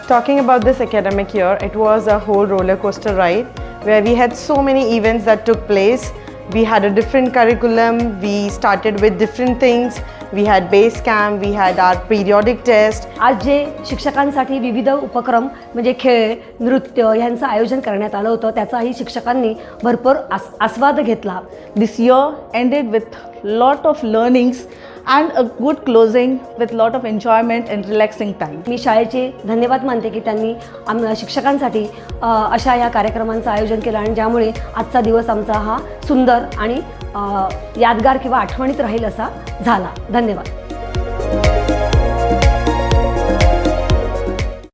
Talking about this academic year, it was a whole roller coaster ride where we had so many events that took place. We had a different curriculum, we started with different things. We had base camp, we had our periodic test. आज जे शिक्षकांसाठी विविध उपक्रम म्हणजे खेळ, नृत्य ह्यांचं आयोजन करण्यात आलं होतं त्याचाही शिक्षकांनी भरपूर आस्वाद घेतला. This year ended with lot of learnings and a good closing with lot of enjoyment and relaxing time. मी शाळेचे धन्यवाद मानते की त्यांनी शिक्षकांसाठी अशा या कार्यक्रमांचं आयोजन केलं आणि ज्यामुळे आजचा दिवस आमचा हा सुंदर आणि यादगार किंवा आठवणीत राहील असा झाला. धन्यवाद.